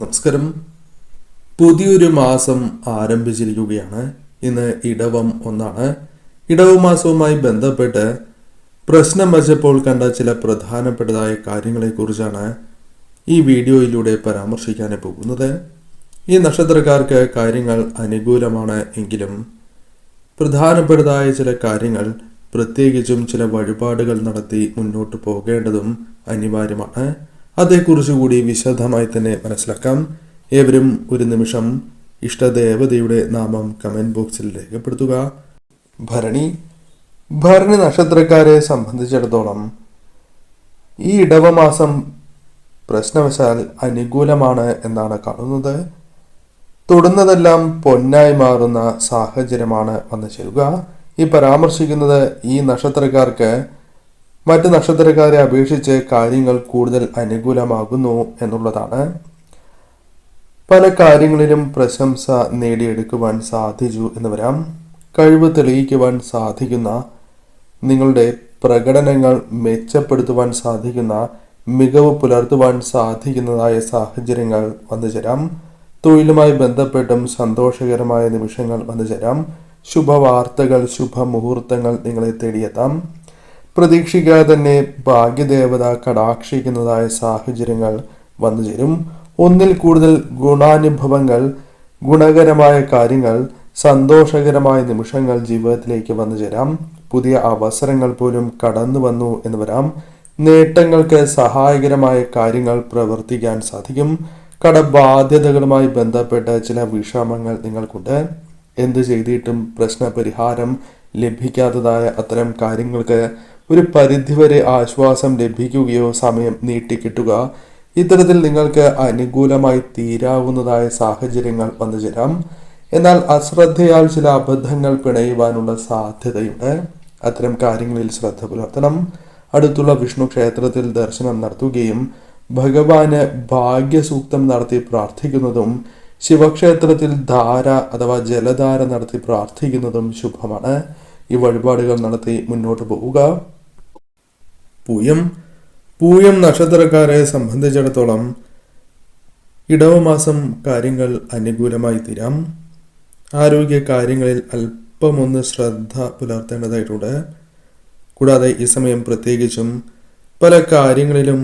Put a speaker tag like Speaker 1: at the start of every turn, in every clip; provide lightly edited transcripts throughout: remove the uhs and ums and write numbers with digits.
Speaker 1: നമസ്കാരം. പുതിയൊരു മാസം ആരംഭിച്ചിരിക്കുകയാണ്. ഇന്ന് ഇടവം 1. ഇടവ മാസവുമായി ബന്ധപ്പെട്ട് പ്രശ്നം വച്ചപ്പോൾ കണ്ട ചില പ്രധാനപ്പെട്ടതായ കാര്യങ്ങളെക്കുറിച്ചാണ് ഈ വീഡിയോയിലൂടെ പരാമർശിക്കാൻ പോകുന്നത്. ഈ നക്ഷത്രക്കാർക്ക് കാര്യങ്ങൾ അനുകൂലമാണ് എങ്കിലും പ്രധാനപ്പെട്ടതായ ചില കാര്യങ്ങൾ, പ്രത്യേകിച്ചും ചില വഴിപാടുകൾ നടത്തി മുന്നോട്ട് പോകേണ്ടതും അനിവാര്യമാണ്. അതേക്കുറിച്ച് കൂടി വിശദമായി തന്നെ മനസ്സിലാക്കാം. ഏവരും ഒരു നിമിഷം ഇഷ്ടദേവതയുടെ നാമം കമന്റ് ബോക്സിൽ രേഖപ്പെടുത്തുക. ഭരണി നക്ഷത്രക്കാരെ സംബന്ധിച്ചിടത്തോളം ഈ ഇടവമാസം പ്രശ്നവശാൽ അനുകൂലമാണ് എന്നാണ് കാണുന്നത്. തൊടുന്നതെല്ലാം പൊന്നായി മാറുന്ന സാഹചര്യമാണ് വന്നു ചേരുക. ഈ പരാമർശിക്കുന്നത് ഈ നക്ഷത്രക്കാർക്ക് മറ്റ് നക്ഷത്രക്കാരെ അപേക്ഷിച്ച് കാര്യങ്ങൾ കൂടുതൽ അനുകൂലമാകുന്നു എന്നുള്ളതാണ്. പല കാര്യങ്ങളിലും പ്രശംസ നേടിയെടുക്കുവാൻ സാധിച്ചു എന്ന് വരാം. കഴിവ് തെളിയിക്കുവാൻ സാധിക്കുന്ന, നിങ്ങളുടെ പ്രകടനങ്ങൾ മെച്ചപ്പെടുത്തുവാൻ സാധിക്കുന്ന, മികവ് പുലർത്തുവാൻ സാധിക്കുന്നതായ സാഹചര്യങ്ങൾ വന്നു ചേരാം. തൊഴിലുമായി ബന്ധപ്പെട്ടും സന്തോഷകരമായ നിമിഷങ്ങൾ വന്നു ചേരാം. ശുഭവാർത്തകൾ, ശുഭമുഹൂർത്തങ്ങൾ നിങ്ങളെ തേടിയെത്താം. പ്രതീക്ഷിക്കാതെ തന്നെ ഭാഗ്യദേവത കടാക്ഷിക്കുന്നതായ സാഹചര്യങ്ങൾ വന്നു ചേരും. ഒന്നിൽ കൂടുതൽ ഗുണാനുഭവങ്ങൾ, ഗുണകരമായ കാര്യങ്ങൾ, സന്തോഷകരമായ നിമിഷങ്ങൾ ജീവിതത്തിലേക്ക് വന്നു ചേരാം. പുതിയ അവസരങ്ങൾ പോലും കടന്നു വന്നു എന്ന് വരാം. നേട്ടങ്ങൾക്ക് സഹായകരമായ കാര്യങ്ങൾ പ്രവർത്തിക്കാൻ സാധിക്കും. കടബാധ്യതകളുമായി ബന്ധപ്പെട്ട ചില വിഷമങ്ങൾ നിങ്ങൾക്കുണ്ട്. എന്ത് ചെയ്തിട്ടും പ്രശ്നപരിഹാരം ലഭിക്കാത്തതായ അത്തരം കാര്യങ്ങൾക്ക് ഒരു പരിധിവരെ ആശ്വാസം ലഭിക്കുകയോ സമയം നീട്ടിക്കിട്ടുക, ഇത്തരത്തിൽ നിങ്ങൾക്ക് അനുകൂലമായി തീരാവുന്നതായ സാഹചര്യങ്ങൾ വന്നു ചേരാം. എന്നാൽ അശ്രദ്ധയാൽ ചില അബദ്ധങ്ങൾ പിണയുവാനുള്ള സാധ്യതയുണ്ട്. അത്തരം കാര്യങ്ങളിൽ ശ്രദ്ധ പുലർത്തണം. അടുത്തുള്ള വിഷ്ണു ക്ഷേത്രത്തിൽ ദർശനം നടത്തുകയും ഭഗവാന് ഭാഗ്യസൂക്തം നടത്തി പ്രാർത്ഥിക്കുന്നതും ശിവക്ഷേത്രത്തിൽ ധാര അഥവാ ജലധാര നടത്തി പ്രാർത്ഥിക്കുന്നതും ശുഭമാണ്. ഈ വഴിപാടുകൾ നടത്തി മുന്നോട്ട് പോവുക. പൂയം നക്ഷത്രക്കാരെ സംബന്ധിച്ചിടത്തോളം ഇടവമാസം കാര്യങ്ങൾ അനുകൂലമായി തീരാം. ആരോഗ്യ കാര്യങ്ങളിൽ അല്പമൊന്ന് ശ്രദ്ധ പുലർത്തേണ്ടതായിട്ടുണ്ട്. കൂടാതെ ഈ സമയം പ്രത്യേകിച്ചും പല കാര്യങ്ങളിലും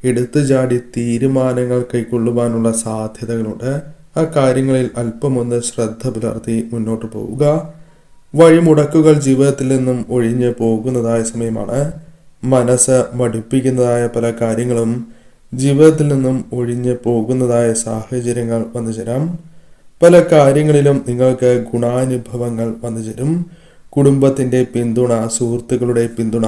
Speaker 1: എടുത്തു ചാടി തീരുമാനങ്ങൾ കൈക്കൊള്ളുവാനുള്ള സാധ്യതകളുണ്ട്. ആ കാര്യങ്ങളിൽ അല്പമൊന്ന് ശ്രദ്ധ പുലർത്തി മുന്നോട്ട് പോവുക. വഴിമുടക്കുകൾ ജീവിതത്തിൽ നിന്നും ഒഴിഞ്ഞു പോകുന്നതായ സമയമാണ്. മനസ്സ് മടുപ്പിക്കുന്നതായ പല കാര്യങ്ങളും ജീവിതത്തിൽ നിന്നും ഒഴിഞ്ഞു പോകുന്നതായ സാഹചര്യങ്ങൾ വന്നു ചേരാം. പല കാര്യങ്ങളിലും നിങ്ങൾക്ക് ഗുണാനുഭവങ്ങൾ വന്നു ചേരും. കുടുംബത്തിന്റെ പിന്തുണ, സുഹൃത്തുക്കളുടെ പിന്തുണ,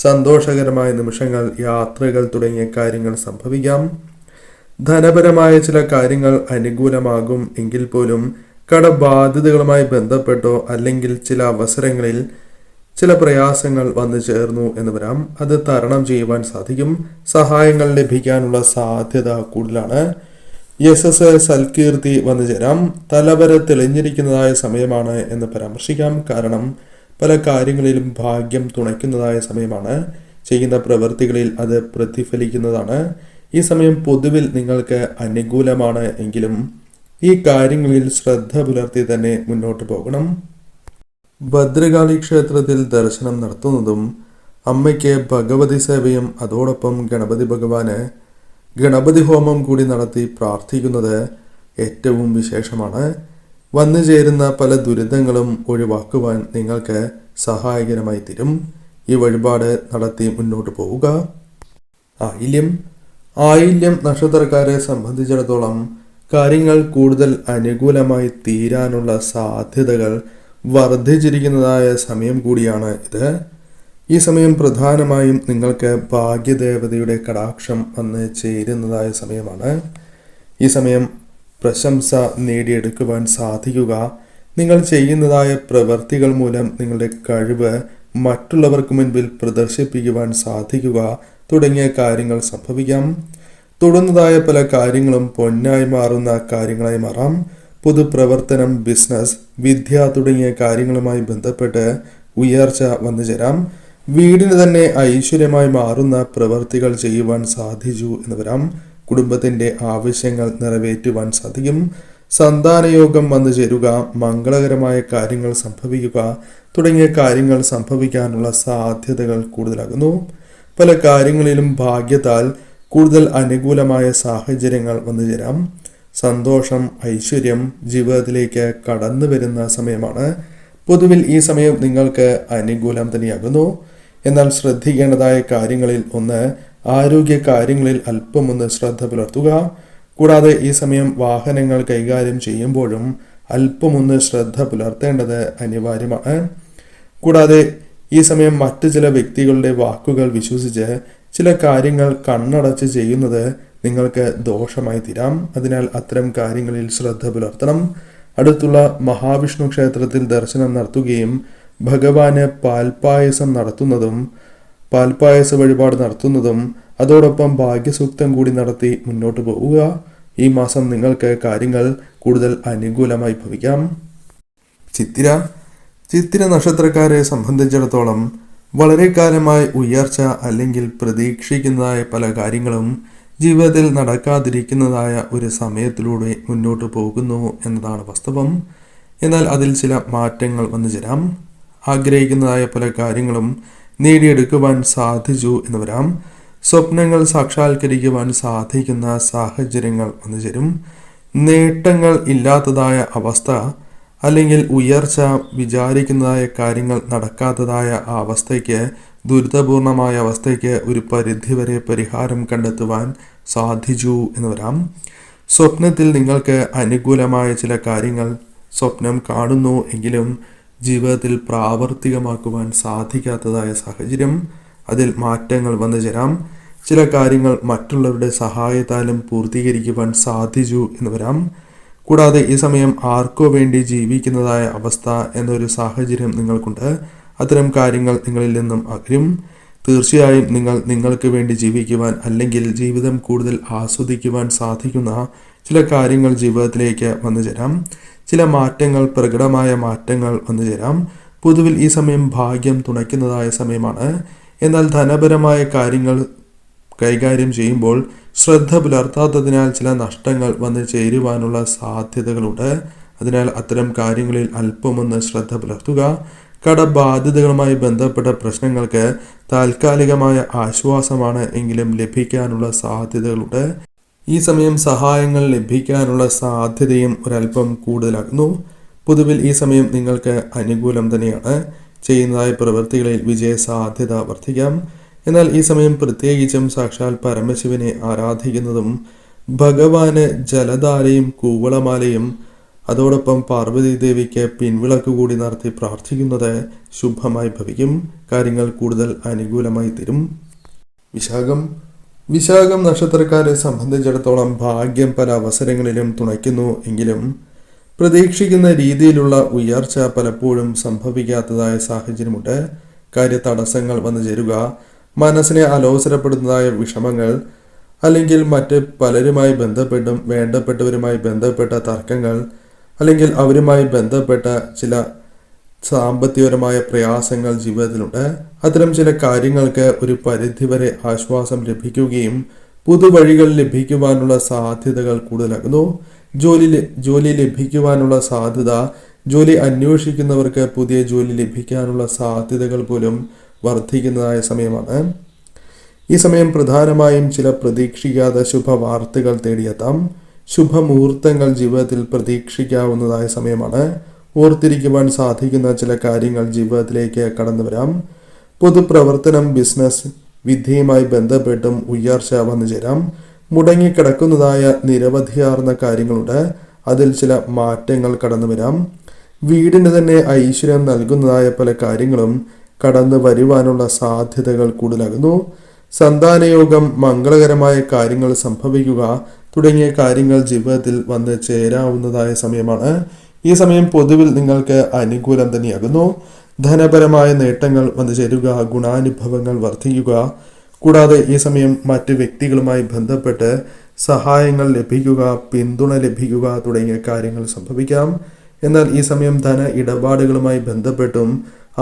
Speaker 1: സന്തോഷകരമായ നിമിഷങ്ങൾ, യാത്രകൾ തുടങ്ങിയ കാര്യങ്ങൾ സംഭവിക്കാം. ധനപരമായ ചില കാര്യങ്ങൾ അനുകൂലമാകും എങ്കിൽ പോലും കടബാധ്യതകളുമായി ബന്ധപ്പെട്ടോ അല്ലെങ്കിൽ ചില അവസരങ്ങളിൽ ചില പ്രയാസങ്ങൾ വന്നു ചേർന്നു എന്ന് വരാം. അത് തരണം ചെയ്യുവാൻ സാധിക്കും. സഹായങ്ങൾ ലഭിക്കാനുള്ള സാധ്യത കൂടുതലാണ്. യശസ്, സൽകീർത്തി വന്നു ചേരാം. തലവര തെളിഞ്ഞിരിക്കുന്നതായ സമയമാണ് എന്ന് പരാമർശിക്കാം. കാരണം പല കാര്യങ്ങളിലും ഭാഗ്യം തുണയ്ക്കുന്നതായ സമയമാണ്. ചെയ്യുന്ന പ്രവൃത്തികളിൽ അത് പ്രതിഫലിക്കുന്നതാണ്. ഈ സമയം പൊതുവിൽ നിങ്ങൾക്ക് അനുകൂലമാണ് എങ്കിലും ഈ കാര്യങ്ങളിൽ ശ്രദ്ധ പുലർത്തി തന്നെ മുന്നോട്ട് പോകണം. ഭദ്രകാളി ക്ഷേത്രത്തിൽ ദർശനം നടത്തുന്നതും അമ്മയ്ക്ക് ഭഗവതി സേവയും അതോടൊപ്പം ഗണപതി ഭഗവാന് ഗണപതി ഹോമം കൂടി നടത്തി പ്രാർത്ഥിക്കുന്നത് ഏറ്റവും വിശേഷമാണ്. വന്നു ചേരുന്ന പല ദുരിതങ്ങളും ഒഴിവാക്കുവാൻ നിങ്ങൾക്ക് സഹായകരമായി തീരും. ഈ വഴിപാട് നടത്തി മുന്നോട്ട് പോവുക. ആയില്യം നക്ഷത്രക്കാരെ സംബന്ധിച്ചിടത്തോളം കാര്യങ്ങൾ കൂടുതൽ അനുകൂലമായി തീരാനുള്ള സാധ്യതകൾ വർദ്ധിച്ചിരിക്കുന്നതായ സമയം കൂടിയാണ് ഇത്. ഈ സമയം പ്രധാനമായും നിങ്ങൾക്ക് ഭാഗ്യദേവതയുടെ കടാക്ഷം വന്ന് ചേരുന്നതായ സമയമാണ്. ഈ സമയം പ്രശംസ നേടിയെടുക്കുവാൻ സാധിക്കുക, നിങ്ങൾ ചെയ്യുന്നതായ പ്രവൃത്തികൾ മൂലം നിങ്ങളുടെ കഴിവ് മറ്റുള്ളവർക്ക് മുൻപിൽ പ്രദർശിപ്പിക്കുവാൻ സാധിക്കുക തുടങ്ങിയ കാര്യങ്ങൾ സംഭവിക്കാം. തൊടുന്നതായ പല കാര്യങ്ങളും പൊന്നായി മാറുന്ന കാര്യങ്ങളായി മാറാം. പൊതുപ്രവർത്തനം, ബിസിനസ്, വിദ്യ തുടങ്ങിയ കാര്യങ്ങളുമായി ബന്ധപ്പെട്ട് ഉയർച്ച വന്നു ചേരാം. വീടിന് തന്നെ ഐശ്വര്യമായി മാറുന്ന പ്രവൃത്തികൾ ചെയ്യുവാൻ സാധിച്ചു എന്ന് വരാം. കുടുംബത്തിന്റെ ആവശ്യങ്ങൾ നിറവേറ്റുവാൻ സാധിക്കും. സന്താനയോഗം വന്നു ചേരുക, മംഗളകരമായ കാര്യങ്ങൾ സംഭവിക്കുക തുടങ്ങിയ കാര്യങ്ങൾ സംഭവിക്കാനുള്ള സാധ്യതകൾ കൂടുതലാകുന്നു. പല കാര്യങ്ങളിലും ഭാഗ്യത്താൽ കൂടുതൽ അനുകൂലമായ സാഹചര്യങ്ങൾ വന്നു ചേരാം. സന്തോഷം, ഐശ്വര്യം ജീവിതത്തിലേക്ക് കടന്നു വരുന്ന സമയമാണ്. പൊതുവിൽ ഈ സമയം നിങ്ങൾക്ക് അനുകൂലം തന്നെയാകുന്നു. എന്നാൽ ശ്രദ്ധിക്കേണ്ടതായ കാര്യങ്ങളിൽ ഒന്ന്, ആരോഗ്യ കാര്യങ്ങളിൽ അല്പമൊന്ന് ശ്രദ്ധ പുലർത്തുക. കൂടാതെ ഈ സമയം വാഹനങ്ങൾ കൈകാര്യം ചെയ്യുമ്പോഴും അല്പമൊന്ന് ശ്രദ്ധ പുലർത്തേണ്ടത് അനിവാര്യമാണ്. കൂടാതെ ഈ സമയം മറ്റു ചില വ്യക്തികളുടെ വാക്കുകൾ വിശ്വസിച്ച് ചില കാര്യങ്ങൾ കണ്ണടച്ച് ചെയ്യുന്നത് നിങ്ങൾക്ക് ദോഷമായി തീരാം. അതിനാൽ അത്തരം കാര്യങ്ങളിൽ ശ്രദ്ധ പുലർത്തണം. അടുത്തുള്ള മഹാവിഷ്ണു ക്ഷേത്രത്തിൽ ദർശനം നടത്തുകയും ഭഗവാന് പാൽപായസം നടത്തുന്നതും പാൽപായസ വഴിപാട് നടത്തുന്നതും അതോടൊപ്പം ഭാഗ്യസൂക്തം കൂടി നടത്തി മുന്നോട്ട് പോവുക. ഈ മാസം നിങ്ങൾക്ക് കാര്യങ്ങൾ കൂടുതൽ അനുകൂലമായി ഭവിക്കാം. ചിത്തിര നക്ഷത്രക്കാരെ സംബന്ധിച്ചിടത്തോളം വളരെ കാലമായി ഉയർച്ച അല്ലെങ്കിൽ പ്രതീക്ഷിക്കുന്നതായ പല കാര്യങ്ങളും ജീവിതത്തിൽ നടക്കാതിരിക്കുന്നതായ ഒരു സമയത്തിലൂടെ മുന്നോട്ട് പോകുന്നു എന്നതാണ് വാസ്തവം. എന്നാൽ അതിൽ ചില മാറ്റങ്ങൾ വന്നു ചേരാം. ആഗ്രഹിക്കുന്നതായ പല കാര്യങ്ങളും നേടിയെടുക്കുവാൻ സാധിച്ചു എന്ന് വരാം. സ്വപ്നങ്ങൾ സാക്ഷാത്കരിക്കുവാൻ സാധിക്കുന്ന സാഹചര്യങ്ങൾ വന്നു ചേരും. നേട്ടങ്ങൾ ഇല്ലാത്തതായ അവസ്ഥ അല്ലെങ്കിൽ ഉയർച്ച, വിചാരിക്കുന്നതായ കാര്യങ്ങൾ നടക്കാത്തതായ ആ അവസ്ഥയ്ക്ക്, ദുരിതപൂർണമായ അവസ്ഥയ്ക്ക് ഒരു പരിധിവരെ പരിഹാരം കണ്ടെത്തുവാൻ സാധിച്ചു എന്ന് വരാം. സ്വപ്നത്തിൽ നിങ്ങൾക്ക് അനുകൂലമായ ചില കാര്യങ്ങൾ സ്വപ്നം കാണുന്നു എങ്കിലും ജീവിതത്തിൽ പ്രാവർത്തികമാക്കുവാൻ സാധിക്കാത്തതായ സാഹചര്യം, അതിൽ മാറ്റങ്ങൾ വന്നു ചേരാം. ചില കാര്യങ്ങൾ മറ്റുള്ളവരുടെ സഹായത്താലും പൂർത്തീകരിക്കുവാൻ സാധിച്ചു എന്ന് വരാം. കൂടാതെ ഈ സമയം ആർക്കോ വേണ്ടി ജീവിക്കുന്നതായ അവസ്ഥ എന്നൊരു സാഹചര്യം നിങ്ങൾക്കുണ്ട്. അത്തരം കാര്യങ്ങൾ നിങ്ങളിൽ നിന്നും അകലും. തീർച്ചയായും നിങ്ങൾക്ക് വേണ്ടി ജീവിക്കുവാൻ അല്ലെങ്കിൽ ജീവിതം കൂടുതൽ ആസ്വദിക്കുവാൻ സാധിക്കുന്ന ചില കാര്യങ്ങൾ ജീവിതത്തിലേക്ക് വന്നു ചേരാം. ചില മാറ്റങ്ങൾ, പ്രകടമായ മാറ്റങ്ങൾ വന്നു ചേരാം. പൊതുവിൽ ഈ സമയം ഭാഗ്യം തുണയ്ക്കുന്നതായ സമയമാണ്. എന്നാൽ ധനപരമായ കാര്യങ്ങൾ കൈകാര്യം ചെയ്യുമ്പോൾ ശ്രദ്ധ പുലർത്താത്തതിനാൽ ചില നഷ്ടങ്ങൾ വന്നു ചേരുവാനുള്ള സാധ്യതകളുണ്ട്. അതിനാൽ അത്തരം കാര്യങ്ങളിൽ അല്പമൊന്ന് ശ്രദ്ധ പുലർത്തുക. കടബാധ്യതകളുമായി ബന്ധപ്പെട്ട പ്രശ്നങ്ങൾക്ക് താൽക്കാലികമായ ആശ്വാസമാണ് എങ്കിലും ലഭിക്കാനുള്ള സാധ്യതകളുണ്ട്. ഈ സമയം സഹായങ്ങൾ ലഭിക്കാനുള്ള സാധ്യതയും ഒരല്പം കൂടുതലാകുന്നു. പൊതുവിൽ ഈ സമയം നിങ്ങൾക്ക് അനുകൂലം തന്നെയാണ്. ചെയ്യുന്നതായ പ്രവൃത്തികളിൽ വിജയ സാധ്യത വർദ്ധിക്കാം. എന്നാൽ ഈ സമയം പ്രത്യേകിച്ചും സാക്ഷാൽ പരമശിവനെ ആരാധിക്കുന്നതും ഭഗവാന് ജലധാരയും കൂവളമാലയും അതോടൊപ്പം പാർവതി ദേവിക്ക് പിൻവിളക്ക് കൂടി നടത്തി പ്രാർത്ഥിക്കുന്നത് ശുഭമായി ഭവിക്കും. കാര്യങ്ങൾ കൂടുതൽ അനുകൂലമായി തീരും. വിശാഖം നക്ഷത്രക്കാരെ സംബന്ധിച്ചിടത്തോളം ഭാഗ്യം പല അവസരങ്ങളിലും തുണയ്ക്കുന്നു എങ്കിലും പ്രതീക്ഷിക്കുന്ന രീതിയിലുള്ള ഉയർച്ച പലപ്പോഴും സംഭവിക്കാത്തതായ സാഹചര്യമുണ്ട്. കാര്യതടസ്സങ്ങൾ വന്നു ചേരുക, മനസ്സിനെ അലോസരപ്പെടുന്നതായ വിഷമങ്ങൾ അല്ലെങ്കിൽ മറ്റ് പലരുമായി ബന്ധപ്പെട്ടും വേണ്ടപ്പെട്ടവരുമായി ബന്ധപ്പെട്ട തർക്കങ്ങൾ അല്ലെങ്കിൽ അവരുമായി ബന്ധപ്പെട്ട ചില സാമ്പത്തികപരമായ പ്രയാസങ്ങൾ ജീവിതത്തിലുണ്ട്. അത്തരം ചില കാര്യങ്ങൾക്ക് ഒരു പരിധിവരെ ആശ്വാസം ലഭിക്കുകയും പുതുവഴികൾ ലഭിക്കുവാനുള്ള സാധ്യതകൾ കൂടുതലാകുന്നു. ജോലി ലഭിക്കുവാനുള്ള സാധ്യത, ജോലി അന്വേഷിക്കുന്നവർക്ക് പുതിയ ജോലി ലഭിക്കാനുള്ള സാധ്യതകൾ പോലും വർദ്ധിക്കുന്നതായ സമയമാണ്. ഈ സമയം പ്രധാനമായും ചില പ്രതീക്ഷിക്കാത്ത ശുഭവാർത്തകൾ തേടിയെത്താം. ശുഭമുഹൂർത്തങ്ങൾ ജീവിതത്തിൽ പ്രതീക്ഷിക്കാവുന്നതായ സമയമാണ്. ഓർത്തിരിക്കുവാൻ സാധിക്കുന്ന ചില കാര്യങ്ങൾ ജീവിതത്തിലേക്ക് കടന്നു വരാം. പൊതുപ്രവർത്തനം, ബിസിനസ്, വിദ്യയുമായി ബന്ധപ്പെട്ടും ഉയർച്ച വന്നു ചേരാം. മുടങ്ങിക്കിടക്കുന്നതായ നിരവധിയാർന്ന കാര്യങ്ങളുണ്ട്. അതിൽ ചില മാറ്റങ്ങൾ കടന്നു വരാം. വീടിന് തന്നെ ഐശ്വര്യം നൽകുന്നതായ പല കാര്യങ്ങളും കടന്നു വരുവാനുള്ള സാധ്യതകൾ കൂടുതലാകുന്നു. സന്താനയോഗം, മംഗളകരമായ കാര്യങ്ങൾ സംഭവിക്കുക തുടങ്ങിയ കാര്യങ്ങൾ ജീവിതത്തിൽ വന്ന് ചേരാവുന്നതായ സമയമാണ്. ഈ സമയം പൊതുവിൽ നിങ്ങൾക്ക് അനുകൂലം തന്നെയാകുന്നു. ധനപരമായ നേട്ടങ്ങൾ വന്നു ചേരുക, ഗുണാനുഭവങ്ങൾ വർദ്ധിക്കുക. കൂടാതെ ഈ സമയം മറ്റ് വ്യക്തികളുമായി ബന്ധപ്പെട്ട് സഹായങ്ങൾ ലഭിക്കുക, പിന്തുണ ലഭിക്കുക തുടങ്ങിയ കാര്യങ്ങൾ സംഭവിക്കാം. എന്നാൽ ഈ സമയം ധന ഇടപാടുകളുമായി ബന്ധപ്പെട്ടും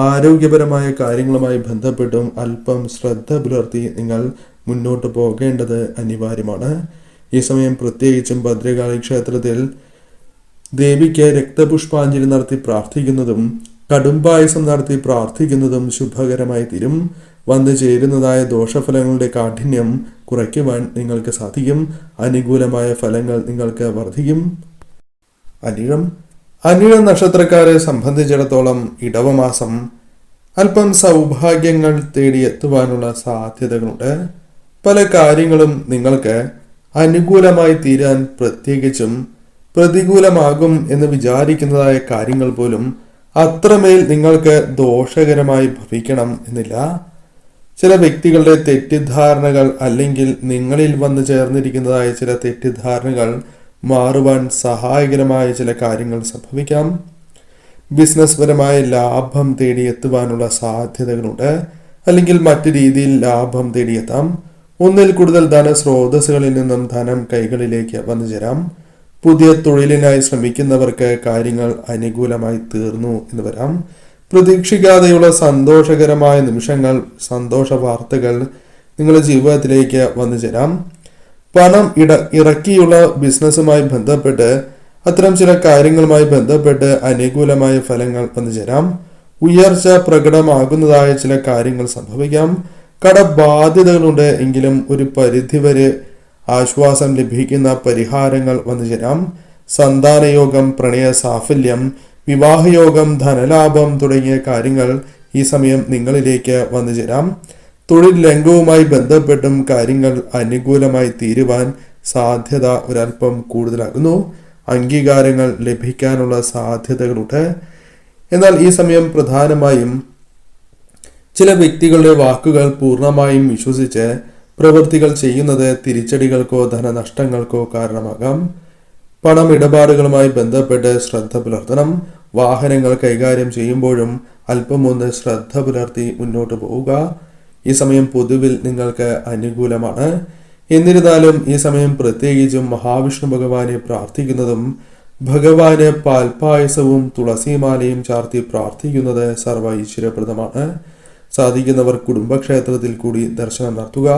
Speaker 1: ആരോഗ്യപരമായ കാര്യങ്ങളുമായി ബന്ധപ്പെട്ടും അല്പം ശ്രദ്ധ പുലർത്തി നിങ്ങൾ മുന്നോട്ട് പോകേണ്ടത് അനിവാര്യമാണ്. ഈ സമയം പ്രത്യേകിച്ചും ഭദ്രകാളി ക്ഷേത്രത്തിൽ ദേവിക്ക് രക്തപുഷ്പാഞ്ജലി നടത്തി പ്രാർത്ഥിക്കുന്നതും കടുംപായസം നടത്തി പ്രാർത്ഥിക്കുന്നതും ശുഭകരമായി തീരും. വന്നു ചേരുന്നതായ ദോഷഫലങ്ങളുടെ കാഠിന്യം കുറയ്ക്കുവാൻ നിങ്ങൾക്ക് സാധിക്കും. അനുകൂലമായ ഫലങ്ങൾ നിങ്ങൾക്ക് വർദ്ധിക്കും. അനിഴം നക്ഷത്രക്കാരെ സംബന്ധിച്ചിടത്തോളം ഇടവമാസം അല്പം സൗഭാഗ്യങ്ങൾ തേടിയെത്തുവാനുള്ള സാധ്യതകളുണ്ട്. പല കാര്യങ്ങളും നിങ്ങൾക്ക് അനുകൂലമായി തീരാൻ, പ്രത്യേകിച്ചും പ്രതികൂലമാകും എന്ന് വിചാരിക്കുന്നതായ കാര്യങ്ങൾ പോലും അത്രമേൽ നിങ്ങൾക്ക് ദോഷകരമായി ഭവിക്കണം എന്നില്ല. ചില വ്യക്തികളുടെ തെറ്റിദ്ധാരണകൾ അല്ലെങ്കിൽ നിങ്ങളിൽ വന്നു ചേർന്നിരിക്കുന്നതായ ചില തെറ്റിദ്ധാരണകൾ മാറുവാൻ സഹായകരമായ ചില കാര്യങ്ങൾ സംഭവിക്കാം. ബിസിനസ് പരമായ ലാഭം തേടിയെത്തുവാനുള്ള സാധ്യതകളുണ്ട്. അല്ലെങ്കിൽ മറ്റു രീതിയിൽ ലാഭം തേടിയെത്താം. ഒന്നിൽ കൂടുതൽ ധനസ്രോതസ്സുകളിൽ നിന്നും ധനം കൈകളിലേക്ക് വന്നു ചേരാം. പുതിയ തൊഴിലിനായി ശ്രമിക്കുന്നവർക്ക് കാര്യങ്ങൾ അനുകൂലമായി തീർന്നു എന്ന് വരാം. പ്രതീക്ഷിക്കാതെയുള്ള സന്തോഷകരമായ നിമിഷങ്ങൾ, സന്തോഷ വാർത്തകൾ നിങ്ങളുടെ ജീവിതത്തിലേക്ക് വന്നു ചേരാം. പണം ഇറക്കിയുള്ള ബിസിനസ്സുമായി ബന്ധപ്പെട്ട് അത്തരം ചില കാര്യങ്ങളുമായി ബന്ധപ്പെട്ട് അനുകൂലമായ ഫലങ്ങൾ വന്നു ചേരാം. ഉയർച്ച പ്രകടമാകുന്നതായ ചില കാര്യങ്ങൾ സംഭവിക്കാം. കടബാധ്യതകളുണ്ട് എങ്കിലും ഒരു പരിധിവരെ ആശ്വാസം ലഭിക്കുന്ന പരിഹാരങ്ങൾ വന്നു ചേരാം. സന്താനയോഗം, പ്രണയ സാഫല്യം, വിവാഹയോഗം, ധനലാഭം തുടങ്ങിയ കാര്യങ്ങൾ ഈ സമയം നിങ്ങളിലേക്ക് വന്നു ചേരാം. തൊഴിൽ രംഗവുമായി ബന്ധപ്പെട്ടും കാര്യങ്ങൾ അനുകൂലമായി തീരുവാൻ സാധ്യത ഒരല്പം കൂടുതലാകുന്നു. അംഗീകാരങ്ങൾ ലഭിക്കാനുള്ള സാധ്യതകളുണ്ട്. എന്നാൽ ഈ സമയം പ്രധാനമായും ചില വ്യക്തികളുടെ വാക്കുകൾ പൂർണ്ണമായും വിശ്വസിച്ച് പ്രവൃത്തികൾ ചെയ്യുന്നത് തിരിച്ചടികൾക്കോ ധനനഷ്ടങ്ങൾക്കോ കാരണമാകാം. പണം ഇടപാടുകളുമായി ബന്ധപ്പെട്ട് ശ്രദ്ധ പുലർത്തണം. വാഹനങ്ങൾ കൈകാര്യം ചെയ്യുമ്പോഴും അല്പമൊന്ന് ശ്രദ്ധ പുലർത്തി മുന്നോട്ട് പോവുക. ഈ സമയം പൊതുവിൽ നിങ്ങൾക്ക് അനുകൂലമാണ്. എന്നിരുന്നാലും ഈ സമയം പ്രത്യേകിച്ചും മഹാവിഷ്ണു ഭഗവാനെ പ്രാർത്ഥിക്കുന്നതും ഭഗവാന് പാൽപായസവും തുളസിമാലയും ചാർത്തി പ്രാർത്ഥിക്കുന്നത് സർവ ഈശ്വരപ്രദമാണ്. സാധിക്കുന്നവർ കുടുംബക്ഷേത്രത്തിൽ കൂടി ദർശനം നടത്തുക.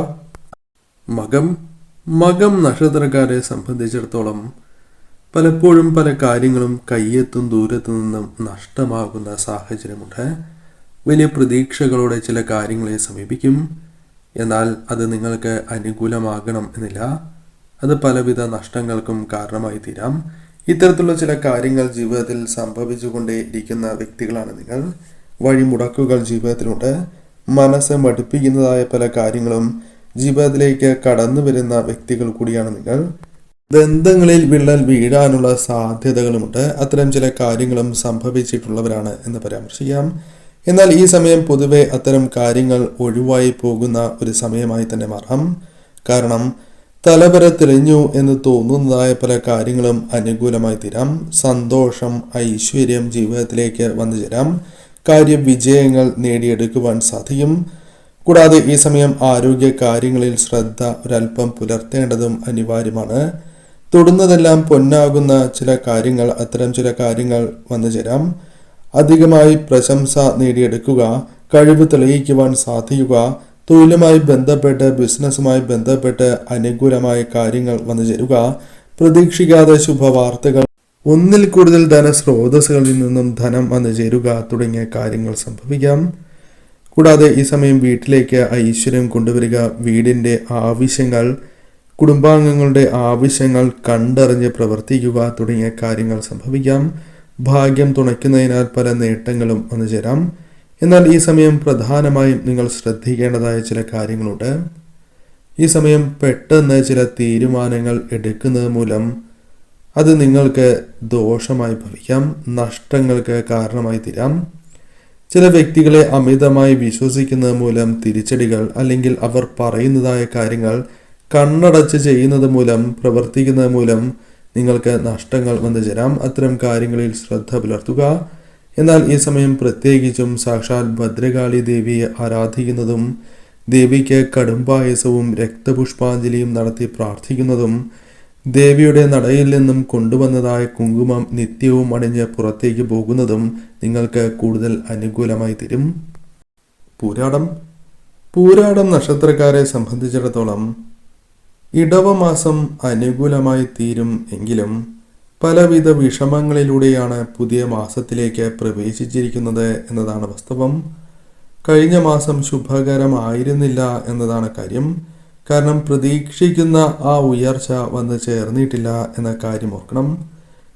Speaker 1: മകം നക്ഷത്രക്കാരെ സംബന്ധിച്ചിടത്തോളം പലപ്പോഴും പല കാര്യങ്ങളും കയ്യെത്തും ദൂരത്തു നിന്നും നഷ്ടമാകുന്ന സാഹചര്യമുണ്ട്. വലിയ പ്രതീക്ഷകളോടെ ചില കാര്യങ്ങളെ സമീപിക്കും. എന്നാൽ അത് നിങ്ങൾക്ക് അനുകൂലമാകണം എന്നില്ല. അത് പലവിധ നഷ്ടങ്ങൾക്കും കാരണമായി തീരാം. ഇത്തരത്തിലുള്ള ചില കാര്യങ്ങൾ ജീവിതത്തിൽ സംഭവിച്ചുകൊണ്ടേ ഇരിക്കുന്ന വ്യക്തികളാണ് നിങ്ങൾ. വഴിമുടക്കുകൾ ജീവിതത്തിലുണ്ട്. മനസ്സ് മടുപ്പിക്കുന്നതായ പല കാര്യങ്ങളും ജീവിതത്തിലേക്ക് കടന്നു വരുന്ന വ്യക്തികൾ കൂടിയാണ് നിങ്ങൾ. ബന്ധങ്ങളിൽ വിള്ളൽ വീഴാനുള്ള സാധ്യതകളുമുണ്ട്. അത്തരം ചില കാര്യങ്ങളും സംഭവിച്ചിട്ടുള്ളവരാണ് എന്ന് പരാമർശിക്കാം. എന്നാൽ ഈ സമയം പൊതുവെ അത്തരം കാര്യങ്ങൾ ഒഴിവായി പോകുന്ന ഒരു സമയമായി തന്നെ മാറാം. കാരണം തലവര തെളിഞ്ഞു എന്ന് തോന്നുന്നതായ പല കാര്യങ്ങളും അനുകൂലമായി തീരാം. സന്തോഷം, ഐശ്വര്യം ജീവിതത്തിലേക്ക് വന്നു ചേരാം. കാര്യവിജയങ്ങൾ നേടിയെടുക്കുവാൻ സാധിക്കും. കൂടാതെ ഈ സമയം ആരോഗ്യ കാര്യങ്ങളിൽ ശ്രദ്ധ ഒരല്പം പുലർത്തേണ്ടതും അനിവാര്യമാണ്. തൊടുന്നതെല്ലാം പൊന്നാകുന്ന ചില കാര്യങ്ങൾ, അത്തരം ചില കാര്യങ്ങൾ വന്നു ചേരാം. അധികമായി പ്രശംസ നേടിയെടുക്കുക, കഴിവ് തെളിയിക്കുവാൻ സാധിക്കുക, തൊഴിലുമായി ബന്ധപ്പെട്ട് ബിസിനസ്സുമായി ബന്ധപ്പെട്ട് അനുകൂലമായ കാര്യങ്ങൾ വന്നു ചേരുക, പ്രതീക്ഷിക്കാതെ ശുഭവാർത്തകൾ, ഒന്നിൽ കൂടുതൽ ധനസ്രോതസ്സുകളിൽ നിന്നും ധനം വന്നു ചേരുക തുടങ്ങിയ കാര്യങ്ങൾ സംഭവിക്കാം. കൂടാതെ ഈ സമയം വീട്ടിലേക്ക് ഐശ്വര്യം കൊണ്ടുവരിക, വീടിൻ്റെ ആവശ്യങ്ങൾ, കുടുംബാംഗങ്ങളുടെ ആവശ്യങ്ങൾ കണ്ടറിഞ്ഞ് പ്രവർത്തിക്കുക തുടങ്ങിയ കാര്യങ്ങൾ സംഭവിക്കാം. ഭാഗ്യം തുണയ്ക്കുന്നതിനാൽ പല നേട്ടങ്ങളും വന്നു ചേരാം. എന്നാൽ ഈ സമയം പ്രധാനമായും നിങ്ങൾ ശ്രദ്ധിക്കേണ്ടതായ ചില കാര്യങ്ങളുണ്ട്. ഈ സമയം പെട്ടെന്ന് ചില തീരുമാനങ്ങൾ എടുക്കുന്നത് മൂലം അത് നിങ്ങൾക്ക് ദോഷമായി ഭവിക്കാം, നഷ്ടങ്ങൾക്ക് കാരണമായി തീരാം. ചില വ്യക്തികളെ അമിതമായി വിശ്വസിക്കുന്നത് മൂലം തിരിച്ചടികൾ, അല്ലെങ്കിൽ അവർ പറയുന്നതായ കാര്യങ്ങൾ കണ്ണടച്ച് ചെയ്യുന്നത് മൂലം, പ്രവർത്തിക്കുന്നത് മൂലം നിങ്ങൾക്ക് നഷ്ടങ്ങൾ വന്നു ചേരാം. അത്തരം കാര്യങ്ങളിൽ ശ്രദ്ധ പുലർത്തുക. എന്നാൽ ഈ സമയം പ്രത്യേകിച്ചും സാക്ഷാൽ ഭദ്രകാളി ദേവിയെ ആരാധിക്കുന്നതും ദേവിക്ക് കടുംപായസവും രക്തപുഷ്പാഞ്ജലിയും നടത്തി പ്രാർത്ഥിക്കുന്നതും ദേവിയുടെ നടയിൽ നിന്നും കൊണ്ടുവന്നതായ കുങ്കുമം നിത്യവും അണിഞ്ഞ് പുറത്തേക്ക് പോകുന്നതും നിങ്ങൾക്ക് കൂടുതൽ അനുകൂലമായി തീരും. പൂരാടം നക്ഷത്രക്കാരെ സംബന്ധിച്ചിടത്തോളം ഇടവമാസം അനുകൂലമായി തീരും എങ്കിലും പലവിധ വിഷമങ്ങളിലൂടെയാണ് പുതിയ മാസത്തിലേക്ക് പ്രവേശിച്ചിരിക്കുന്നത് എന്നതാണ് വാസ്തവം. കഴിഞ്ഞ മാസം ശുഭകരമായിരുന്നില്ല എന്നതാണ് കാര്യം. കാരണം പ്രതീക്ഷിക്കുന്ന ആ ഉയർച്ച വന്ന് ചേർന്നിട്ടില്ല എന്ന കാര്യം ഓർക്കണം.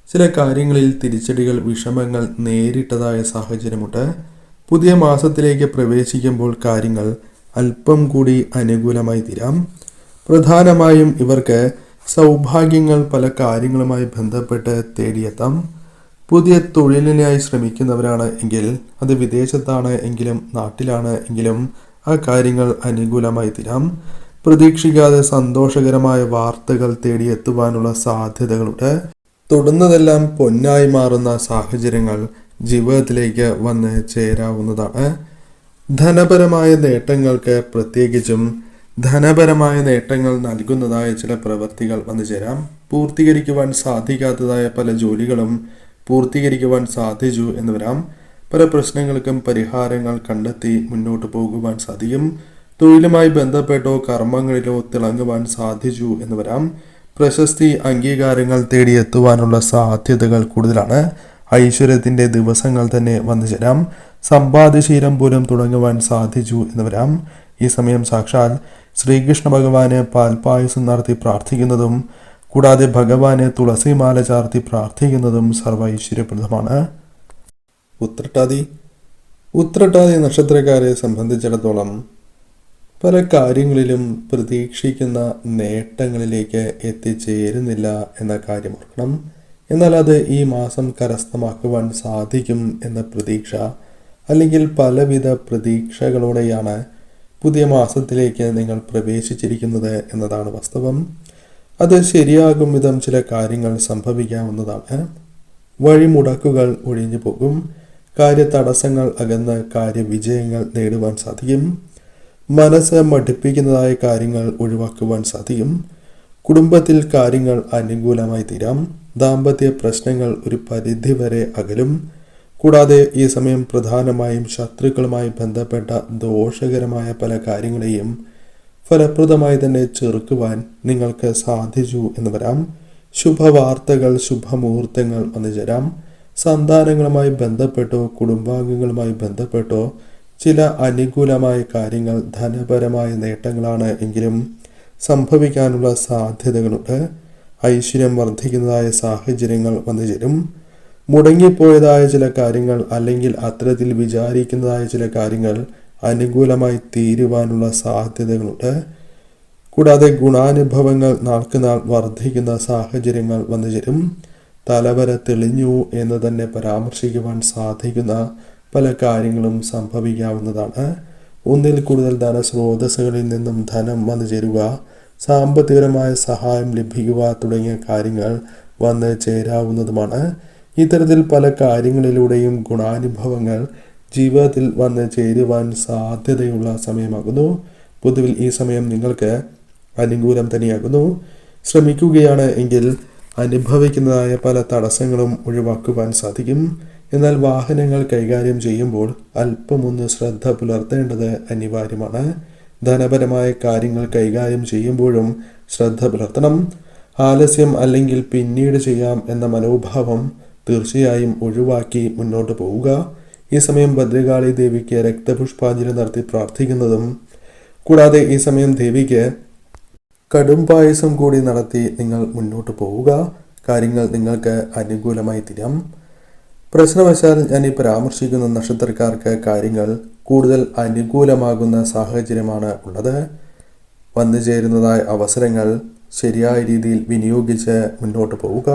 Speaker 1: ചില കാര്യങ്ങളിൽ തിരിച്ചടികൾ, വിഷമങ്ങൾ നേരിട്ടതായ സാഹചര്യമുണ്ട്. പുതിയ മാസത്തിലേക്ക് പ്രവേശിക്കുമ്പോൾ കാര്യങ്ങൾ അല്പം കൂടി അനുകൂലമായി തീരാം. പ്രധാനമായും ഇവർക്ക് സൗഭാഗ്യങ്ങൾ പല കാര്യങ്ങളുമായി ബന്ധപ്പെട്ട് തേടിയെത്താം. പുതിയ തൊഴിലിനായി ശ്രമിക്കുന്നവരാണ് എങ്കിൽ, അത് വിദേശത്താണ് എങ്കിലും നാട്ടിലാണ് എങ്കിലും, ആ കാര്യങ്ങൾ അനുകൂലമായി തീരാം. പ്രതീക്ഷിക്കാതെ സന്തോഷകരമായ വാർത്തകൾ തേടിയെത്തുവാനുള്ള സാധ്യതകളുണ്ട്. തൊടുന്നതെല്ലാം പൊന്നായി മാറുന്ന സാഹചര്യങ്ങൾ ജീവിതത്തിലേക്ക് വന്ന് ചേരാവുന്നതാണ്. ധനപരമായ നേട്ടങ്ങൾക്ക്, പ്രത്യേകിച്ചും ധനപരമായ നേട്ടങ്ങൾ നൽകുന്നതായ ചില പ്രവൃത്തികൾ വന്നു ചേരാം. പൂർത്തീകരിക്കുവാൻ സാധിക്കാത്തതായ പല ജോലികളും പൂർത്തീകരിക്കുവാൻ സാധിച്ചു എന്ന് വരാം. പല പ്രശ്നങ്ങൾക്കും പരിഹാരങ്ങൾ കണ്ടെത്തി മുന്നോട്ട് പോകുവാൻ സാധിക്കും. തൊഴിലുമായി ബന്ധപ്പെട്ടോ കർമ്മങ്ങളിലോ തിളങ്ങുവാൻ സാധിച്ചു എന്ന് വരാം. പ്രശസ്തി, അംഗീകാരങ്ങൾ തേടിയെത്തുവാനുള്ള സാധ്യതകൾ കൂടുതലാണ്. ഐശ്വര്യത്തിൻ്റെ ദിവസങ്ങൾ തന്നെ വന്നു ചേരാം. സമ്പാദ്യശീലം പോലും തുടങ്ങുവാൻ സാധിച്ചു എന്ന് വരാം. ഈ സമയം സാക്ഷാൽ ശ്രീകൃഷ്ണ ഭഗവാന് പാൽപായസം നടത്തി പ്രാർത്ഥിക്കുന്നതും കൂടാതെ ഭഗവാന് തുളസിമാല ചാർത്തി പ്രാർത്ഥിക്കുന്നതും സർവ്വ ഐശ്വര്യപ്രദമാണ്. ഉത്രട്ടാതി നക്ഷത്രക്കാരെ സംബന്ധിച്ചിടത്തോളം പല കാര്യങ്ങളിലും പ്രതീക്ഷിക്കുന്ന നേട്ടങ്ങളിലേക്ക് എത്തിച്ചേരുന്നില്ല എന്ന കാര്യം ഓർക്കണം. എന്നാൽ അത് ഈ മാസം കരസ്ഥമാക്കുവാൻ സാധിക്കും എന്ന പ്രതീക്ഷ, അല്ലെങ്കിൽ പലവിധ പ്രതീക്ഷകളോടെയാണ് പുതിയ മാസത്തിലേക്ക് നിങ്ങൾ പ്രവേശിച്ചിരിക്കുന്നത് എന്നതാണ് വാസ്തവം. അത് ശരിയാകും വിധം ചില കാര്യങ്ങൾ സംഭവിക്കാവുന്നതാണ്. വഴിമുടക്കുകൾ ഒഴിഞ്ഞു പോകും. കാര്യതടസ്സങ്ങൾ അകന്ന് കാര്യവിജയങ്ങൾ നേടുവാൻ സാധിക്കും. മനസ്സ് മടുപ്പിക്കുന്നതായ കാര്യങ്ങൾ ഒഴിവാക്കുവാൻ സാധിക്കും. കുടുംബത്തിൽ കാര്യങ്ങൾ അനുകൂലമായി തീരാം. ദാമ്പത്യ പ്രശ്നങ്ങൾ ഒരു പരിധിവരെ അകലും. കൂടാതെ ഈ സമയം പ്രധാനമായും ശത്രുക്കളുമായി ബന്ധപ്പെട്ട ദോഷകരമായ പല കാര്യങ്ങളെയും ഫലപ്രദമായി തന്നെ ചെറുക്കുവാൻ നിങ്ങൾക്ക് സാധിച്ചു എന്ന് വരാം. ശുഭവാർത്തകൾ, ശുഭമുഹൂർത്തങ്ങൾ വന്നു ചേരാം. സന്താനങ്ങളുമായി ബന്ധപ്പെട്ടോ കുടുംബാംഗങ്ങളുമായി ബന്ധപ്പെട്ടോ ചില അനുകൂലമായ കാര്യങ്ങൾ, ധനപരമായ നേട്ടങ്ങളാണ് എങ്കിലും സംഭവിക്കാനുള്ള സാധ്യതകളുണ്ട്. ഐശ്വര്യം വർദ്ധിക്കുന്നതായ സാഹചര്യങ്ങൾ വന്നു ചേരും. മുടങ്ങിപ്പോയതായ ചില കാര്യങ്ങൾ, അല്ലെങ്കിൽ അത്തരത്തിൽ വിചാരിക്കുന്നതായ ചില കാര്യങ്ങൾ അനുകൂലമായി തീരുവാനുള്ള സാധ്യതകളുണ്ട്. കൂടാതെ ഗുണാനുഭവങ്ങൾ നാൾക്കുനാൾ വർദ്ധിക്കുന്ന സാഹചര്യങ്ങൾ വന്നു ചേരും. തലവര തെളിഞ്ഞു എന്ന് തന്നെ പരാമർശിക്കുവാൻ സാധിക്കുന്ന പല കാര്യങ്ങളും സംഭവിക്കാവുന്നതാണ്. ഒന്നിൽ കൂടുതൽ ധനസ്രോതസ്സുകളിൽ നിന്നും ധനം വന്നു ചേരുക, സാമ്പത്തികപരമായ സഹായം ലഭിക്കുക തുടങ്ങിയ കാര്യങ്ങൾ വന്ന് ചേരാവുന്നതുമാണ്. ഇത്തരത്തിൽ പല കാര്യങ്ങളിലൂടെയും ഗുണാനുഭവങ്ങൾ ജീവിതത്തിൽ വന്ന് ചേരുവാൻ സാധ്യതയുള്ള സമയമാകുന്നു. പൊതുവിൽ ഈ സമയം നിങ്ങൾക്ക് അനുകൂലം തന്നെയാകുന്നു. ശ്രമിക്കുകയാണ് എങ്കിൽ അനുഭവിക്കുന്നതായ പല തടസ്സങ്ങളും ഒഴിവാക്കുവാൻ സാധിക്കും. എന്നാൽ വാഹനങ്ങൾ കൈകാര്യം ചെയ്യുമ്പോൾ അല്പമൊന്ന് ശ്രദ്ധ പുലർത്തേണ്ടത് അനിവാര്യമാണ്. ധനപരമായ കാര്യങ്ങൾ കൈകാര്യം ചെയ്യുമ്പോഴും ശ്രദ്ധ പുലർത്തണം. ആലസ്യം അല്ലെങ്കിൽ പിന്നീട് ചെയ്യാം എന്ന മനോഭാവം തീർച്ചയായും ഒഴിവാക്കി മുന്നോട്ട് പോവുക. ഈ സമയം ഭദ്രകാളി ദേവിക്ക് രക്തപുഷ്പാഞ്ജലി നടത്തി പ്രാർത്ഥിക്കുന്നതും കൂടാതെ ഈ സമയം ദേവിക്ക് കടും പായസം കൂടി നടത്തി നിങ്ങൾ മുന്നോട്ട് പോവുക. കാര്യങ്ങൾ നിങ്ങൾക്ക് അനുകൂലമായി തീരാം. പ്രശ്നവശാൽ ഞാൻ ഈ പരാമർശിക്കുന്ന നക്ഷത്രക്കാർക്ക് കാര്യങ്ങൾ കൂടുതൽ അനുകൂലമാകുന്ന സാഹചര്യമാണ് ഉള്ളത്. വന്നു ചേരുന്നതായ അവസരങ്ങൾ ശരിയായ രീതിയിൽ വിനിയോഗിച്ച് മുന്നോട്ട് പോവുക.